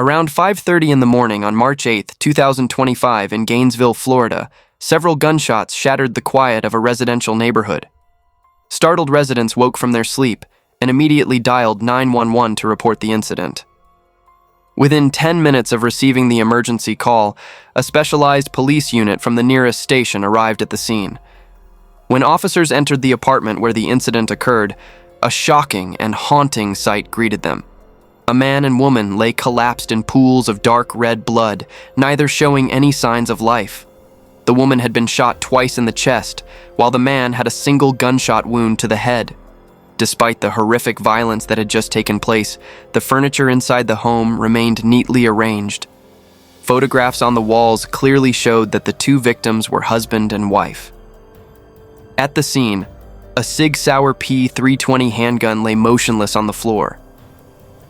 Around 5:30 in the morning on March 8, 2025 in Gainesville, Florida, several gunshots shattered the quiet of a residential neighborhood. Startled residents woke from their sleep and immediately dialed 911 to report the incident. Within 10 minutes of receiving the emergency call, a specialized police unit from the nearest station arrived at the scene. When officers entered the apartment where the incident occurred, a shocking and haunting sight greeted them. A man and woman lay collapsed in pools of dark red blood, neither showing any signs of life. The woman had been shot twice in the chest, while the man had a single gunshot wound to the head. Despite the horrific violence that had just taken place, the furniture inside the home remained neatly arranged. Photographs on the walls clearly showed that the two victims were husband and wife. At the scene, a Sig Sauer P320 handgun lay motionless on the floor.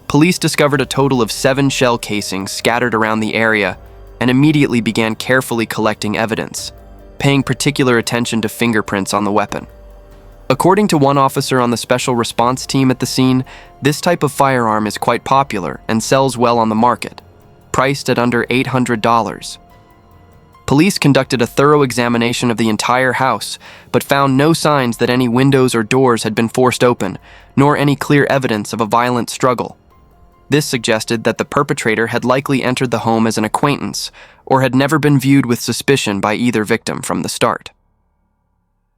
Police discovered a total of 7 shell casings scattered around the area and immediately began carefully collecting evidence, paying particular attention to fingerprints on the weapon. According to one officer on the special response team at the scene, this type of firearm is quite popular and sells well on the market, priced at under $800. Police conducted a thorough examination of the entire house, but found no signs that any windows or doors had been forced open, nor any clear evidence of a violent struggle. This suggested that the perpetrator had likely entered the home as an acquaintance, or had never been viewed with suspicion by either victim from the start.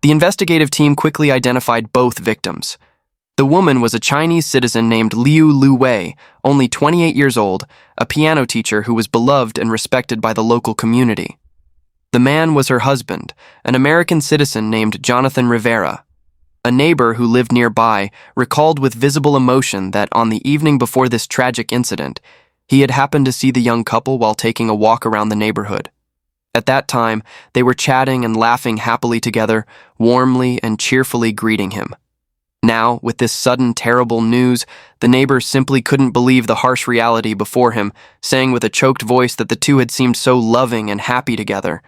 The investigative team quickly identified both victims. The woman was a Chinese citizen named Luwei, only 28 years old, a piano teacher who was beloved and respected by the local community. The man was her husband, an American citizen named Jonathan Rivera. A neighbor who lived nearby recalled with visible emotion that on the evening before this tragic incident, he had happened to see the young couple while taking a walk around the neighborhood. At that time, they were chatting and laughing happily together, warmly and cheerfully greeting him. Now, with this sudden terrible news, the neighbor simply couldn't believe the harsh reality before him, saying with a choked voice that the two had seemed so loving and happy together.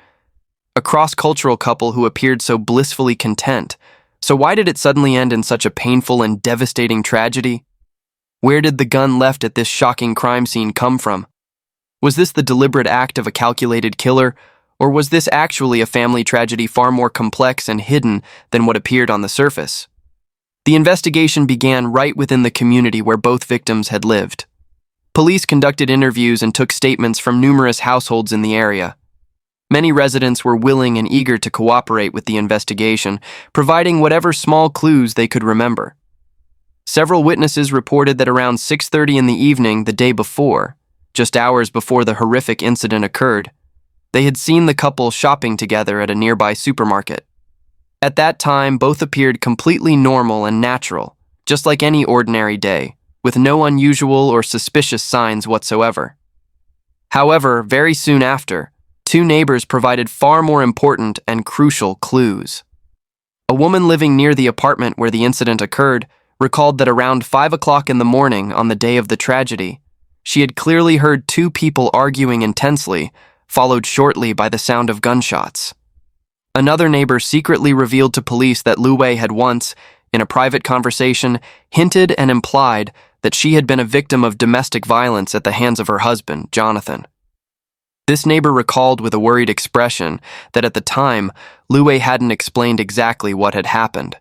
A cross-cultural couple who appeared so blissfully content. So why did it suddenly end in such a painful and devastating tragedy? Where did the gun left at this shocking crime scene come from? Was this the deliberate act of a calculated killer, or was this actually a family tragedy far more complex and hidden than what appeared on the surface? The investigation began right within the community where both victims had lived. Police conducted interviews and took statements from numerous households in the area. Many residents were willing and eager to cooperate with the investigation, providing whatever small clues they could remember. Several witnesses reported that around 6:30 in the evening the day before, just hours before the horrific incident occurred, they had seen the couple shopping together at a nearby supermarket. At that time, both appeared completely normal and natural, just like any ordinary day, with no unusual or suspicious signs whatsoever. However, very soon after, 2 neighbors provided far more important and crucial clues. A woman living near the apartment where the incident occurred recalled that around 5 o'clock in the morning on the day of the tragedy, she had clearly heard 2 people arguing intensely, followed shortly by the sound of gunshots. Another neighbor secretly revealed to police that Luwei had once, in a private conversation, hinted and implied that she had been a victim of domestic violence at the hands of her husband, Jonathan. This neighbor recalled with a worried expression that at the time, Luwei hadn't explained exactly what had happened.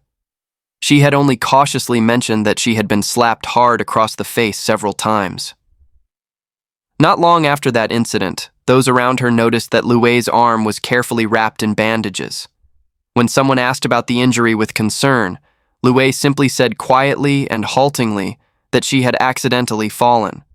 She had only cautiously mentioned that she had been slapped hard across the face several times. Not long after that incident, those around her noticed that Luwei's arm was carefully wrapped in bandages. When someone asked about the injury with concern, Luwei simply said quietly and haltingly that she had accidentally fallen.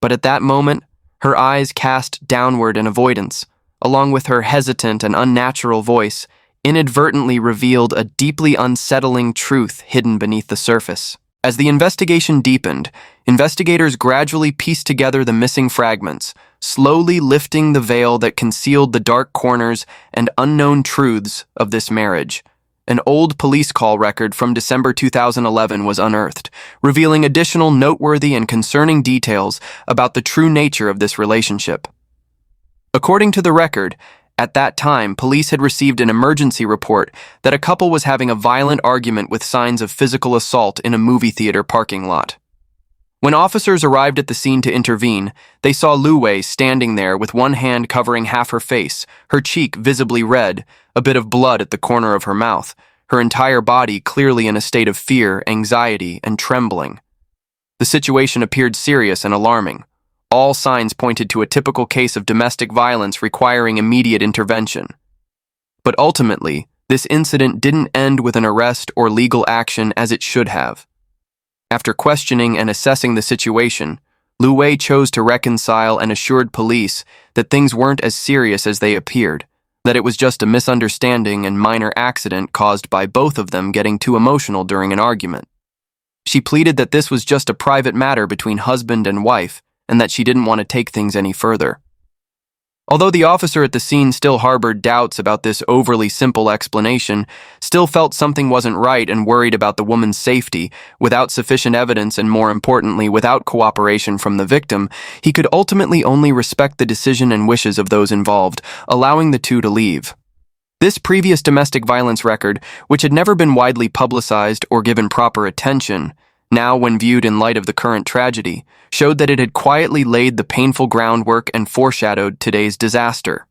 But at that moment, her eyes cast downward in avoidance, along with her hesitant and unnatural voice, inadvertently revealed a deeply unsettling truth hidden beneath the surface. As the investigation deepened, investigators gradually pieced together the missing fragments, slowly lifting the veil that concealed the dark corners and unknown truths of this marriage. An old police call record from December 2011 was unearthed, revealing additional noteworthy and concerning details about the true nature of this relationship. According to the record, at that time, police had received an emergency report that a couple was having a violent argument with signs of physical assault in a movie theater parking lot. When officers arrived at the scene to intervene, they saw Luwei standing there with one hand covering half her face, her cheek visibly red, a bit of blood at the corner of her mouth, her entire body clearly in a state of fear, anxiety, and trembling. The situation appeared serious and alarming. All signs pointed to a typical case of domestic violence requiring immediate intervention. But ultimately, this incident didn't end with an arrest or legal action as it should have. After questioning and assessing the situation, Luwei chose to reconcile and assured police that things weren't as serious as they appeared, that it was just a misunderstanding and minor accident caused by both of them getting too emotional during an argument. She pleaded that this was just a private matter between husband and wife, and that she didn't want to take things any further. Although the officer at the scene still harbored doubts about this overly simple explanation, still felt something wasn't right and worried about the woman's safety, without sufficient evidence and, more importantly, without cooperation from the victim, he could ultimately only respect the decision and wishes of those involved, allowing the two to leave. This previous domestic violence record, which had never been widely publicized or given proper attention, now when viewed in light of the current tragedy, showed that it had quietly laid the painful groundwork and foreshadowed today's disaster.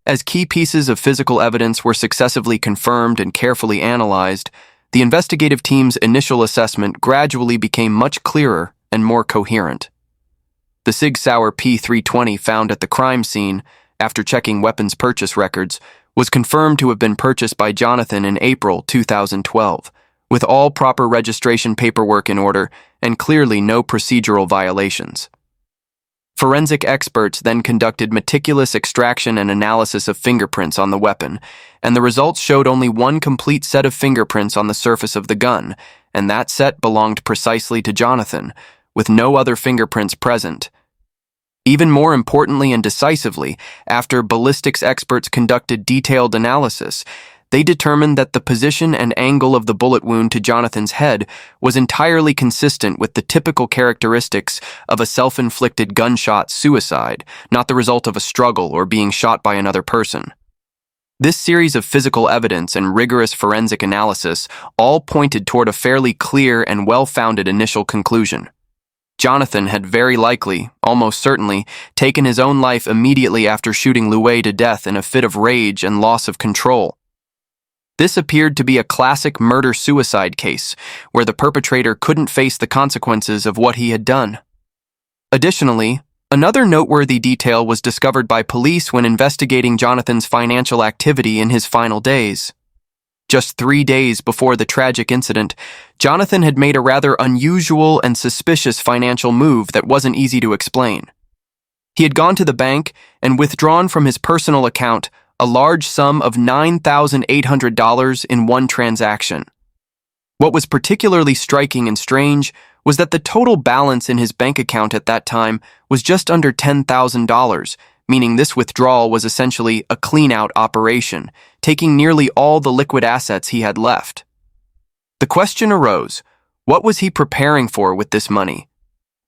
As key pieces of physical evidence were successively confirmed and carefully analyzed, the investigative team's initial assessment gradually became much clearer and more coherent. The Sig Sauer P320 found at the crime scene, after checking weapons purchase records, was confirmed to have been purchased by Jonathan in April 2012, with all proper registration paperwork in order and clearly no procedural violations. Forensic experts then conducted meticulous extraction and analysis of fingerprints on the weapon, and the results showed only one complete set of fingerprints on the surface of the gun, and that set belonged precisely to Jonathan, with no other fingerprints present. Even more importantly and decisively, after ballistics experts conducted detailed analysis, they determined that the position and angle of the bullet wound to Jonathan's head was entirely consistent with the typical characteristics of a self-inflicted gunshot suicide, not the result of a struggle or being shot by another person. This series of physical evidence and rigorous forensic analysis all pointed toward a fairly clear and well-founded initial conclusion. Jonathan had very likely, almost certainly, taken his own life immediately after shooting Luwei to death in a fit of rage and loss of control. This appeared to be a classic murder-suicide case, where the perpetrator couldn't face the consequences of what he had done. Additionally, another noteworthy detail was discovered by police when investigating Jonathan's financial activity in his final days. Just 3 days before the tragic incident, Jonathan had made a rather unusual and suspicious financial move that wasn't easy to explain. He had gone to the bank and withdrawn from his personal account a large sum of $9,800 in one transaction. What was particularly striking and strange was that the total balance in his bank account at that time was just under $10,000, meaning this withdrawal was essentially a clean-out operation, taking nearly all the liquid assets he had left. The question arose, what was he preparing for with this money?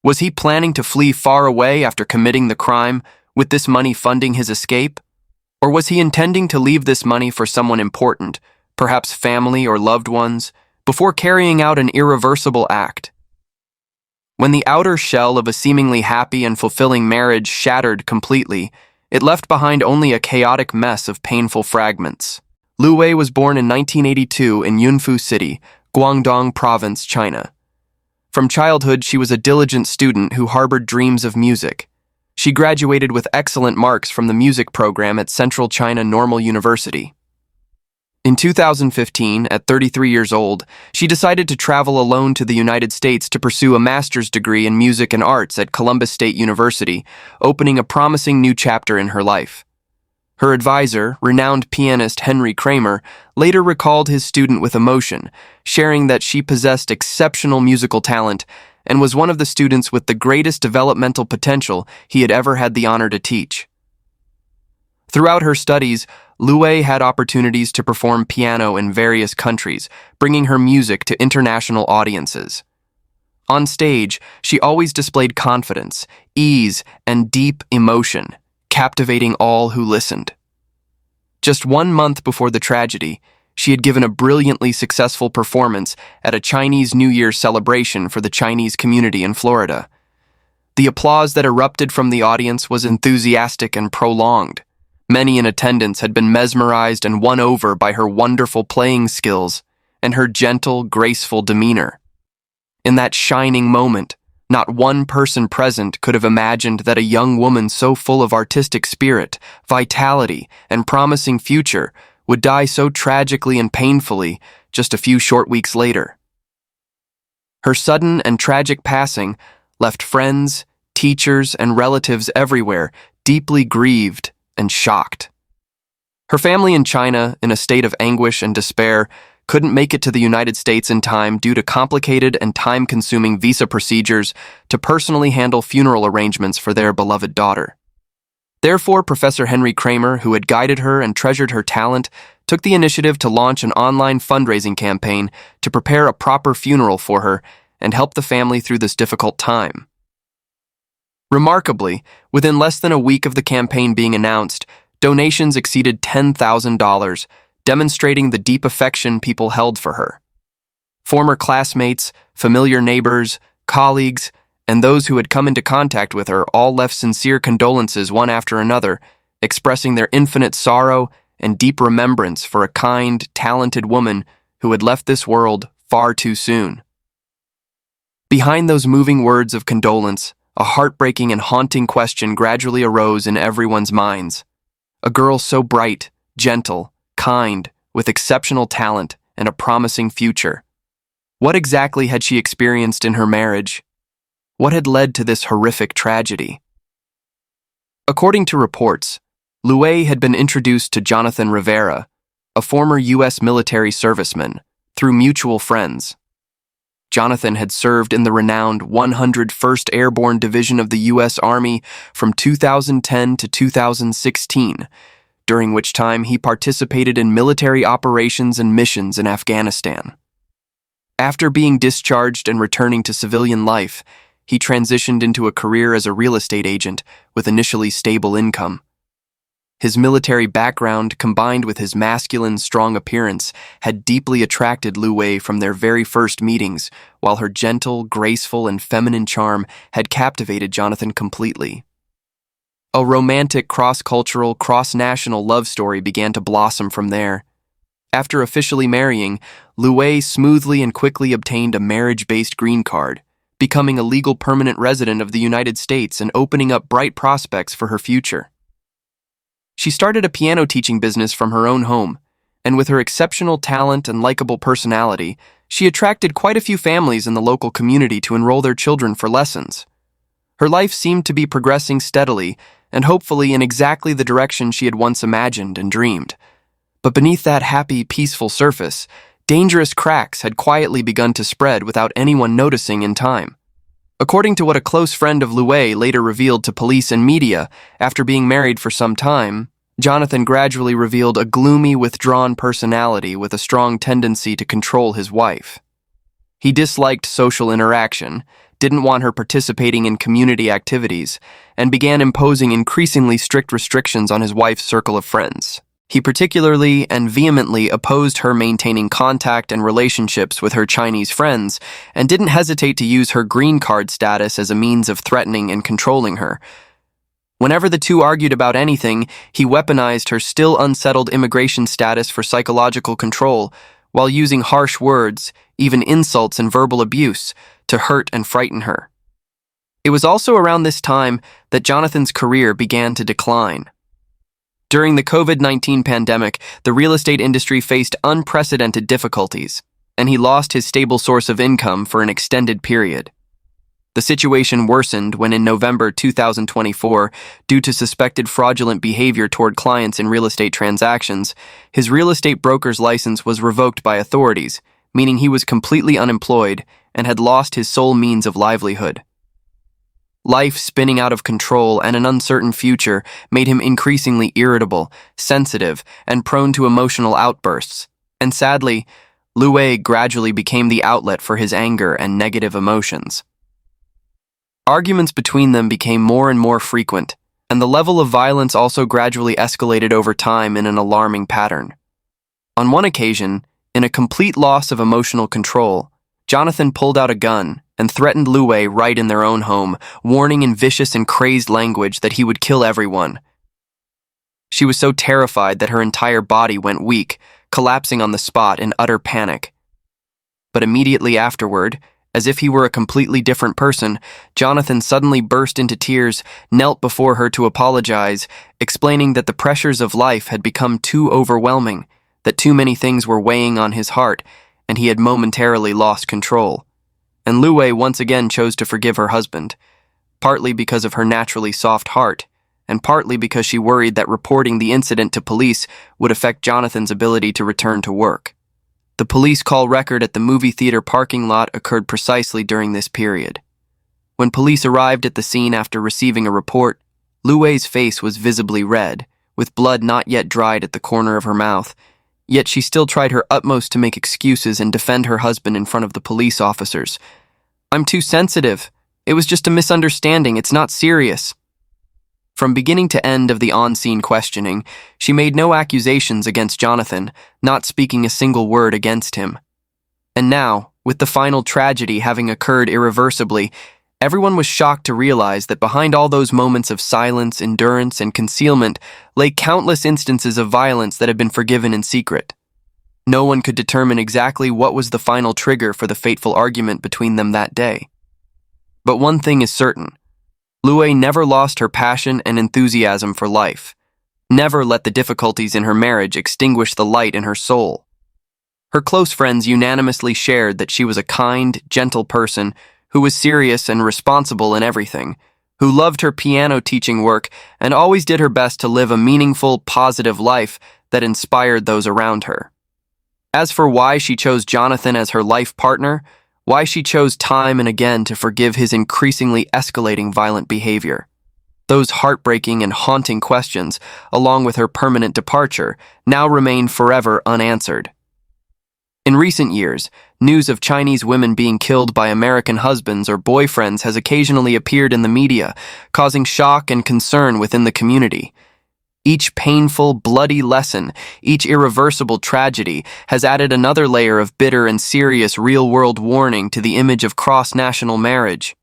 Was he planning to flee far away after committing the crime, with this money funding his escape? Or was he intending to leave this money for someone important, perhaps family or loved ones, before carrying out an irreversible act? When the outer shell of a seemingly happy and fulfilling marriage shattered completely, it left behind only a chaotic mess of painful fragments. Luwei was born in 1982 in Yunfu City, Guangdong Province, China. From childhood, she was a diligent student who harbored dreams of music. She graduated with excellent marks from the music program at Central China Normal University. In 2015, at 33 years old, she decided to travel alone to the United States to pursue a master's degree in music and arts at Columbus State University, opening a promising new chapter in her life. Her advisor, renowned pianist Henry Kramer, later recalled his student with emotion, sharing that she possessed exceptional musical talent and was one of the students with the greatest developmental potential he had ever had the honor to teach. Throughout her studies, Luwei had opportunities to perform piano in various countries, bringing her music to international audiences. On stage, she always displayed confidence, ease, and deep emotion, captivating all who listened. Just 1 month before the tragedy, she had given a brilliantly successful performance at a Chinese New Year celebration for the Chinese community in Florida. The applause that erupted from the audience was enthusiastic and prolonged. Many in attendance had been mesmerized and won over by her wonderful playing skills and her gentle, graceful demeanor. In that shining moment, not one person present could have imagined that a young woman so full of artistic spirit, vitality, and promising future would die so tragically and painfully just a few short weeks later. Her sudden and tragic passing left friends, teachers, and relatives everywhere deeply grieved and shocked. Her family in China, in a state of anguish and despair, couldn't make it to the United States in time due to complicated and time-consuming visa procedures to personally handle funeral arrangements for their beloved daughter. Therefore, Professor Henry Kramer, who had guided her and treasured her talent, took the initiative to launch an online fundraising campaign to prepare a proper funeral for her and help the family through this difficult time. Remarkably, within less than a week of the campaign being announced, donations exceeded $10,000, demonstrating the deep affection people held for her. Former classmates, familiar neighbors, colleagues, and those who had come into contact with her all left sincere condolences one after another, expressing their infinite sorrow and deep remembrance for a kind, talented woman who had left this world far too soon. Behind those moving words of condolence, a heartbreaking and haunting question gradually arose in everyone's minds. A girl so bright, gentle, kind, with exceptional talent and a promising future. What exactly had she experienced in her marriage? What had led to this horrific tragedy? According to reports, Luwei had been introduced to Jonathan Rivera, a former U.S. military serviceman, through mutual friends. Jonathan had served in the renowned 101st Airborne Division of the U.S. Army from 2010 to 2016, during which time he participated in military operations and missions in Afghanistan. After being discharged and returning to civilian life, he transitioned into a career as a real estate agent with initially stable income. His military background, combined with his masculine, strong appearance, had deeply attracted Luwei from their very first meetings, while her gentle, graceful, and feminine charm had captivated Jonathan completely. A romantic, cross-cultural, cross-national love story began to blossom from there. After officially marrying, Luwei smoothly and quickly obtained a marriage-based green card, becoming a legal permanent resident of the United States and opening up bright prospects for her future. She started a piano teaching business from her own home, and with her exceptional talent and likable personality, she attracted quite a few families in the local community to enroll their children for lessons. Her life seemed to be progressing steadily and hopefully in exactly the direction she had once imagined and dreamed. But beneath that happy, peaceful surface, dangerous cracks had quietly begun to spread without anyone noticing in time. According to what a close friend of Luwei later revealed to police and media, after being married for some time, Jonathan gradually revealed a gloomy, withdrawn personality with a strong tendency to control his wife. He disliked social interaction, didn't want her participating in community activities, and began imposing increasingly strict restrictions on his wife's circle of friends. He particularly and vehemently opposed her maintaining contact and relationships with her Chinese friends and didn't hesitate to use her green card status as a means of threatening and controlling her. Whenever the two argued about anything, he weaponized her still unsettled immigration status for psychological control, while using harsh words, even insults and verbal abuse, to hurt and frighten her. It was also around this time that Jonathan's career began to decline. During the COVID-19 pandemic, the real estate industry faced unprecedented difficulties, and he lost his stable source of income for an extended period. The situation worsened when in November 2024, due to suspected fraudulent behavior toward clients in real estate transactions, his real estate broker's license was revoked by authorities, meaning he was completely unemployed and had lost his sole means of livelihood. Life spinning out of control and an uncertain future made him increasingly irritable, sensitive, and prone to emotional outbursts. And sadly, Luwei gradually became the outlet for his anger and negative emotions. Arguments between them became more and more frequent, and the level of violence also gradually escalated over time in an alarming pattern. On one occasion, in a complete loss of emotional control, Jonathan pulled out a gun and threatened Luwei right in their own home, warning in vicious and crazed language that he would kill everyone. She was so terrified that her entire body went weak, collapsing on the spot in utter panic. But immediately afterward, as if he were a completely different person, Jonathan suddenly burst into tears, knelt before her to apologize, explaining that the pressures of life had become too overwhelming, that too many things were weighing on his heart, and he had momentarily lost control. And Luwei once again chose to forgive her husband, partly because of her naturally soft heart, and partly because she worried that reporting the incident to police would affect Jonathan's ability to return to work. The police call record at the movie theater parking lot occurred precisely during this period. When police arrived at the scene after receiving a report, Luwei's face was visibly red, with blood not yet dried at the corner of her mouth, yet she still tried her utmost to make excuses and defend her husband in front of the police officers. "I'm too sensitive. It was just a misunderstanding. It's not serious." From beginning to end of the on-scene questioning, she made no accusations against Jonathan, not speaking a single word against him. And now, with the final tragedy having occurred irreversibly, everyone was shocked to realize that behind all those moments of silence, endurance, and concealment lay countless instances of violence that had been forgiven in secret. No one could determine exactly what was the final trigger for the fateful argument between them that day. But one thing is certain. Luwei never lost her passion and enthusiasm for life, never let the difficulties in her marriage extinguish the light in her soul. Her close friends unanimously shared that she was a kind, gentle person who was serious and responsible in everything, who loved her piano teaching work and always did her best to live a meaningful, positive life that inspired those around her. As for why she chose Jonathan as her life partner, why she chose time and again to forgive his increasingly escalating violent behavior, those heartbreaking and haunting questions, along with her permanent departure, now remain forever unanswered. In recent years, news of Chinese women being killed by American husbands or boyfriends has occasionally appeared in the media, causing shock and concern within the community. Each painful, bloody lesson, each irreversible tragedy has added another layer of bitter and serious real-world warning to the image of cross-national marriage.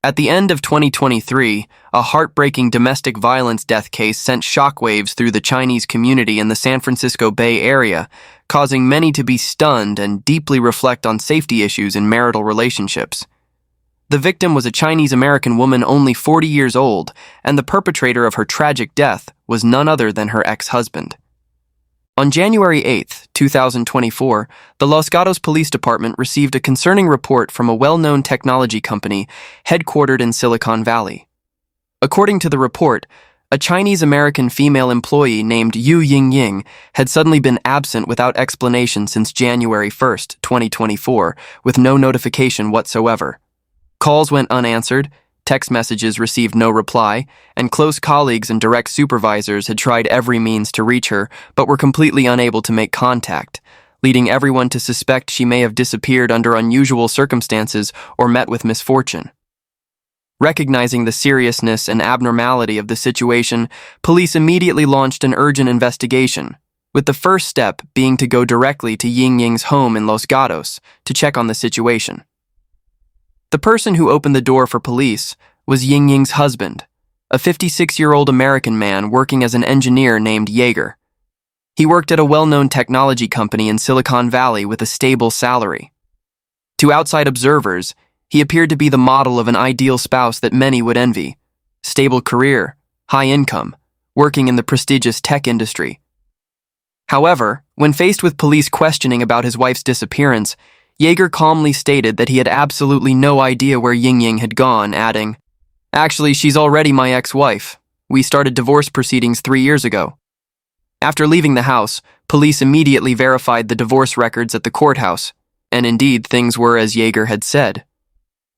At the end of 2023, a heartbreaking domestic violence death case sent shockwaves through the Chinese community in the San Francisco Bay Area, causing many to be stunned and deeply reflect on safety issues in marital relationships. The victim was a Chinese-American woman only 40 years old, and the perpetrator of her tragic death was none other than her ex-husband. On January 8, 2024, the Los Gatos Police Department received a concerning report from a well-known technology company headquartered in Silicon Valley. According to the report, a Chinese-American female employee named Yu Yingying had suddenly been absent without explanation since January 1, 2024, with no notification whatsoever. Calls went unanswered, text messages received no reply, and close colleagues and direct supervisors had tried every means to reach her, but were completely unable to make contact, leading everyone to suspect she may have disappeared under unusual circumstances or met with misfortune. Recognizing the seriousness and abnormality of the situation, police immediately launched an urgent investigation, with the first step being to go directly to Yingying's home in Los Gatos to check on the situation. The person who opened the door for police was Yingying's husband, a 56-year-old American man working as an engineer named Yeager. He worked at a well-known technology company in Silicon Valley with a stable salary. To outside observers, he appeared to be the model of an ideal spouse that many would envy. Stable career, high income, working in the prestigious tech industry. However, when faced with police questioning about his wife's disappearance, Yeager calmly stated that he had absolutely no idea where Yingying had gone, adding, "Actually, she's already my ex-wife. We started divorce proceedings 3 years ago." After leaving the house, police immediately verified the divorce records at the courthouse, and indeed things were as Yeager had said.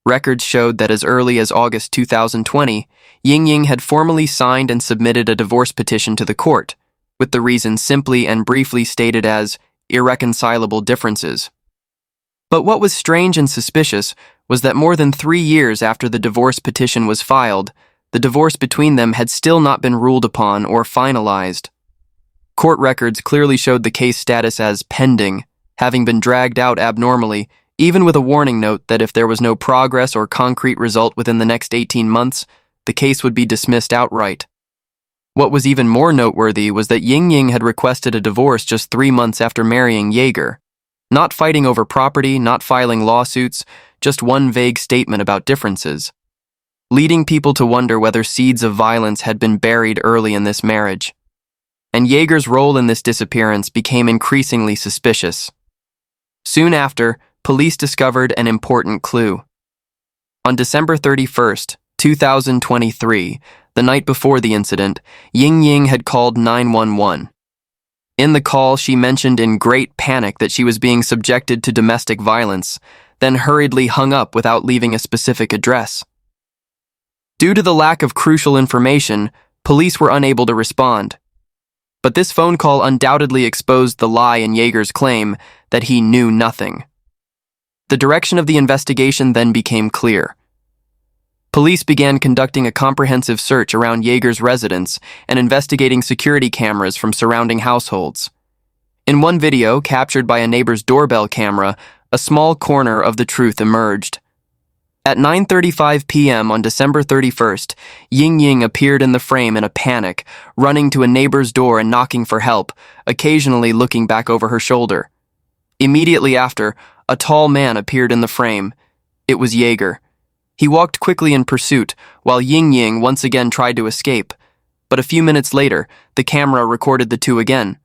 Records showed that as early as August 2020, Yingying had formally signed and submitted a divorce petition to the court, with the reason simply and briefly stated as irreconcilable differences. But what was strange and suspicious was that more than 3 years after the divorce petition was filed, the divorce between them had still not been ruled upon or finalized. Court records clearly showed the case status as pending, having been dragged out abnormally, even with a warning note that if there was no progress or concrete result within the next 18 months, the case would be dismissed outright. What was even more noteworthy was that Ying had requested a divorce just 3 months after marrying Yeager. Not fighting over property, not filing lawsuits, just one vague statement about differences, leading people to wonder whether seeds of violence had been buried early in this marriage. And Yeager's role in this disappearance became increasingly suspicious. Soon after, police discovered an important clue. On December 31st, 2023, the night before the incident, Ying had called 911. In the call, she mentioned in great panic that she was being subjected to domestic violence, then hurriedly hung up without leaving a specific address. Due to the lack of crucial information, police were unable to respond. But this phone call undoubtedly exposed the lie in Yeager's claim that he knew nothing. The direction of the investigation then became clear. Police began conducting a comprehensive search around Yeager's residence and investigating security cameras from surrounding households. In one video, captured by a neighbor's doorbell camera, a small corner of the truth emerged. At 9:35 p.m. on December 31st, Ying appeared in the frame in a panic, running to a neighbor's door and knocking for help, occasionally looking back over her shoulder. Immediately after, a tall man appeared in the frame. It was Yeager. He walked quickly in pursuit, while Ying once again tried to escape. But a few minutes later, the camera recorded the two again.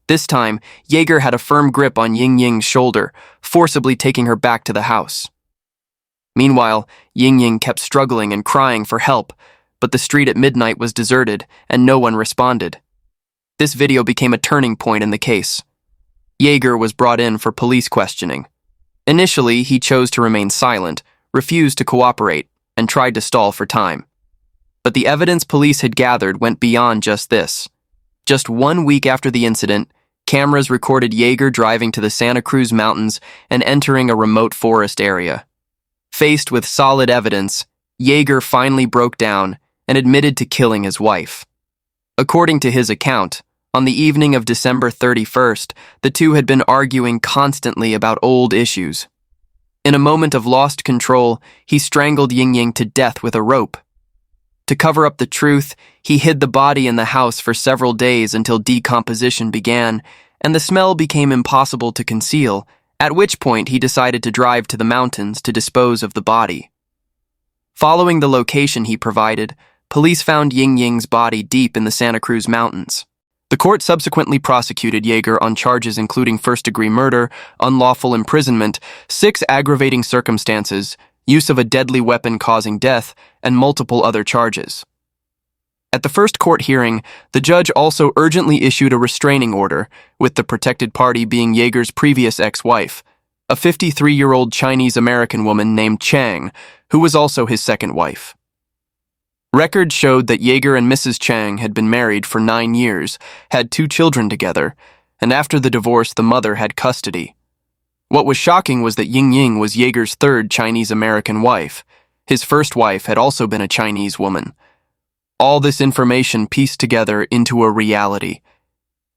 This time, Yeager had a firm grip on Ying's shoulder, forcibly taking her back to the house. Meanwhile, Ying kept struggling and crying for help, but the street at midnight was deserted and no one responded. This video became a turning point in the case. Yeager was brought in for police questioning. Initially, he chose to remain silent, refused to cooperate, and tried to stall for time. But the evidence police had gathered went beyond just this. Just 1 week after the incident, cameras recorded Yeager driving to the Santa Cruz Mountains and entering a remote forest area. Faced with solid evidence, Yeager finally broke down and admitted to killing his wife. According to his account, on the evening of December 31st, the two had been arguing constantly about old issues. In a moment of lost control, he strangled Ying to death with a rope. To cover up the truth, he hid the body in the house for several days until decomposition began, and the smell became impossible to conceal, at which point he decided to drive to the mountains to dispose of the body. Following the location he provided, police found Ying's body deep in the Santa Cruz Mountains. The court subsequently prosecuted Yeager on charges including first-degree murder, unlawful imprisonment, 6 aggravating circumstances, use of a deadly weapon causing death, and multiple other charges. At the first court hearing, the judge also urgently issued a restraining order, with the protected party being Yeager's previous ex-wife, a 53-year-old Chinese-American woman named Chang, who was also his second wife. Records showed that Yeager and Mrs. Chang had been married for 9 years, had 2 children together, and after the divorce the mother had custody. What was shocking was that Ying was Yeager's third Chinese-American wife. His first wife had also been a Chinese woman. All this information pieced together into a reality.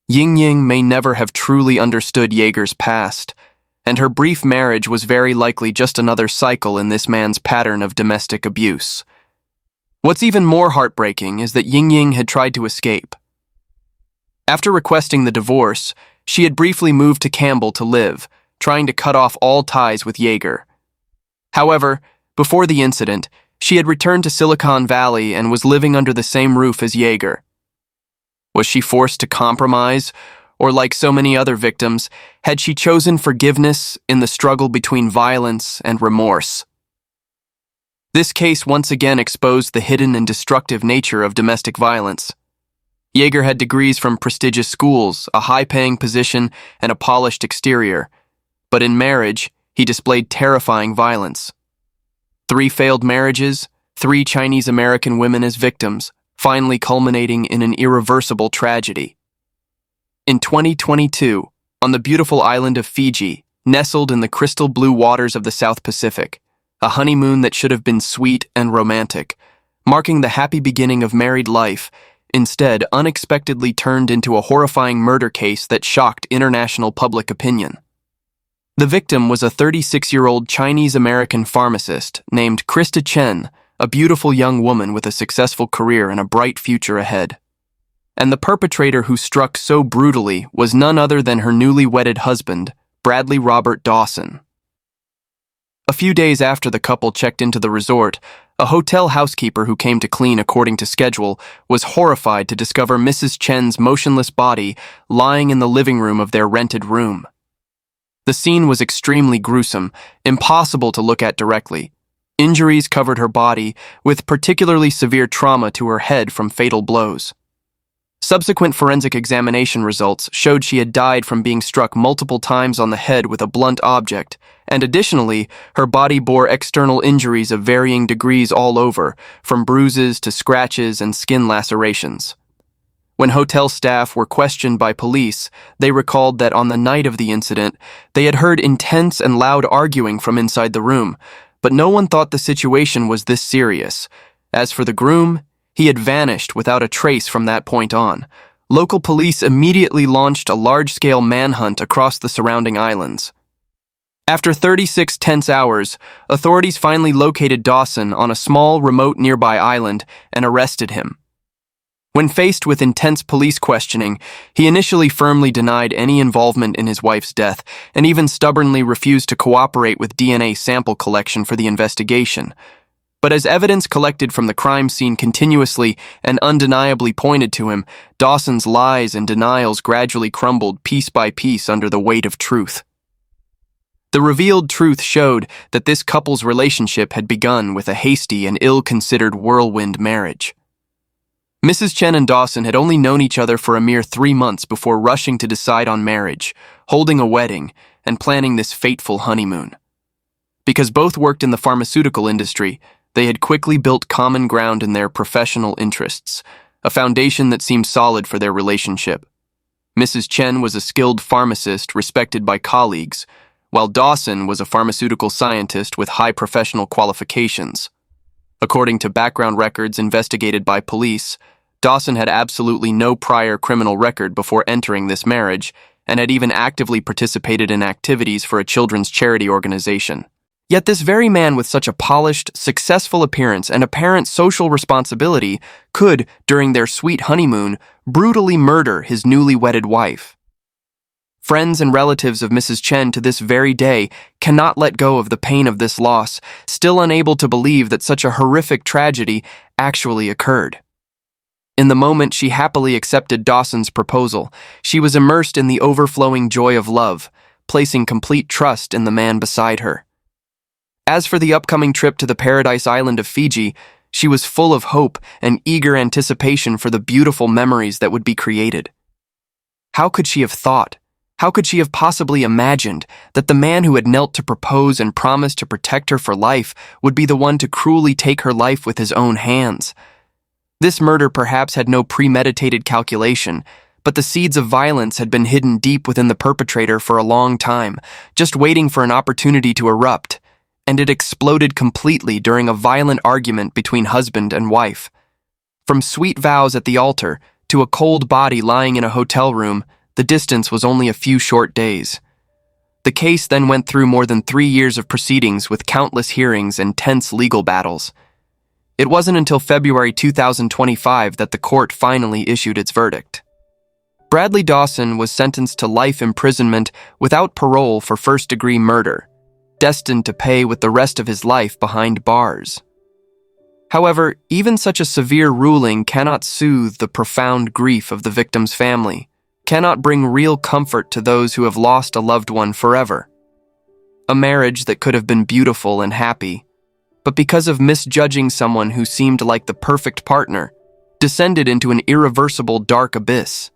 Ying may never have truly understood Yeager's past, and her brief marriage was very likely just another cycle in this man's pattern of domestic abuse. What's even more heartbreaking is that Ying had tried to escape. After requesting the divorce, she had briefly moved to Campbell to live, trying to cut off all ties with Yeager. However, before the incident, she had returned to Silicon Valley and was living under the same roof as Yeager. Was she forced to compromise, or like so many other victims, had she chosen forgiveness in the struggle between violence and remorse? This case once again exposed the hidden and destructive nature of domestic violence. Yeager had degrees from prestigious schools, a high-paying position, and a polished exterior. But in marriage, he displayed terrifying violence. 3 failed marriages, 3 Chinese-American women as victims, finally culminating in an irreversible tragedy. In 2022, on the beautiful island of Fiji, nestled in the crystal blue waters of the South Pacific, a honeymoon that should have been sweet and romantic, marking the happy beginning of married life, instead unexpectedly turned into a horrifying murder case that shocked international public opinion. The victim was a 36-year-old Chinese-American pharmacist named Krista Chen, a beautiful young woman with a successful career and a bright future ahead. And the perpetrator who struck so brutally was none other than her newly wedded husband, Bradley Robert Dawson. A few days after the couple checked into the resort, a hotel housekeeper who came to clean according to schedule was horrified to discover Mrs. Chen's motionless body lying in the living room of their rented room. The scene was extremely gruesome, impossible to look at directly. Injuries covered her body, with particularly severe trauma to her head from fatal blows. Subsequent forensic examination results showed she had died from being struck multiple times on the head with a blunt object, and additionally, her body bore external injuries of varying degrees all over, from bruises to scratches and skin lacerations. When hotel staff were questioned by police, they recalled that on the night of the incident, they had heard intense and loud arguing from inside the room, but no one thought the situation was this serious. As for the groom, he had vanished without a trace from that point on. Local police immediately launched a large-scale manhunt across the surrounding islands. After 36 tense hours, authorities finally located Dawson on a small, remote nearby island and arrested him. When faced with intense police questioning, he initially firmly denied any involvement in his wife's death and even stubbornly refused to cooperate with DNA sample collection for the investigation. But as evidence collected from the crime scene continuously and undeniably pointed to him, Dawson's lies and denials gradually crumbled piece by piece under the weight of truth. The revealed truth showed that this couple's relationship had begun with a hasty and ill-considered whirlwind marriage. Mrs. Chen and Dawson had only known each other for a mere 3 months before rushing to decide on marriage, holding a wedding, and planning this fateful honeymoon. Because both worked in the pharmaceutical industry, they had quickly built common ground in their professional interests, a foundation that seemed solid for their relationship. Mrs. Chen was a skilled pharmacist respected by colleagues, while Dawson was a pharmaceutical scientist with high professional qualifications. According to background records investigated by police, Dawson had absolutely no prior criminal record before entering this marriage and had even actively participated in activities for a children's charity organization. Yet this very man with such a polished, successful appearance and apparent social responsibility could, during their sweet honeymoon, brutally murder his newly wedded wife. Friends and relatives of Mrs. Chen to this very day cannot let go of the pain of this loss, still unable to believe that such a horrific tragedy actually occurred. In the moment she happily accepted Dawson's proposal, she was immersed in the overflowing joy of love, placing complete trust in the man beside her. As for the upcoming trip to the paradise island of Fiji, she was full of hope and eager anticipation for the beautiful memories that would be created. How could she have thought? How could she have possibly imagined that the man who had knelt to propose and promised to protect her for life would be the one to cruelly take her life with his own hands? This murder perhaps had no premeditated calculation, but the seeds of violence had been hidden deep within the perpetrator for a long time, just waiting for an opportunity to erupt, and it exploded completely during a violent argument between husband and wife. From sweet vows at the altar to a cold body lying in a hotel room, the distance was only a few short days. The case then went through more than 3 years of proceedings with countless hearings and tense legal battles. It wasn't until February 2025 that the court finally issued its verdict. Bradley Dawson was sentenced to life imprisonment without parole for first-degree murder, destined to pay with the rest of his life behind bars. However, even such a severe ruling cannot soothe the profound grief of the victim's family, cannot bring real comfort to those who have lost a loved one forever. A marriage that could have been beautiful and happy, but because of misjudging someone who seemed like the perfect partner, descended into an irreversible dark abyss.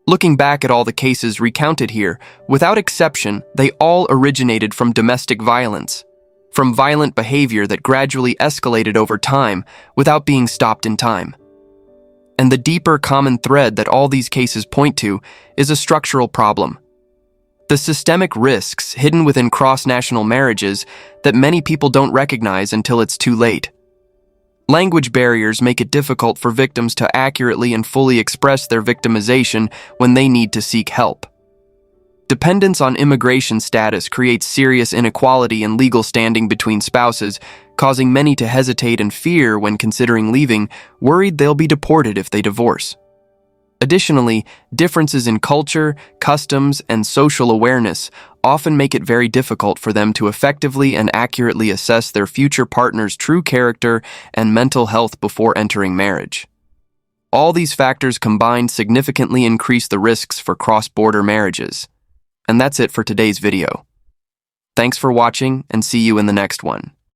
Looking back at all the cases recounted here, without exception, they all originated from domestic violence, from violent behavior that gradually escalated over time without being stopped in time. And the deeper common thread that all these cases point to is a structural problem. The systemic risks hidden within cross-national marriages that many people don't recognize until it's too late. Language barriers make it difficult for victims to accurately and fully express their victimization when they need to seek help. Dependence on immigration status creates serious inequality in legal standing between spouses, causing many to hesitate and fear when considering leaving, worried they'll be deported if they divorce. Additionally, differences in culture, customs, and social awareness often make it very difficult for them to effectively and accurately assess their future partner's true character and mental health before entering marriage. All these factors combined significantly increase the risks for cross-border marriages. And that's it for today's video. Thanks for watching, and see you in the next one.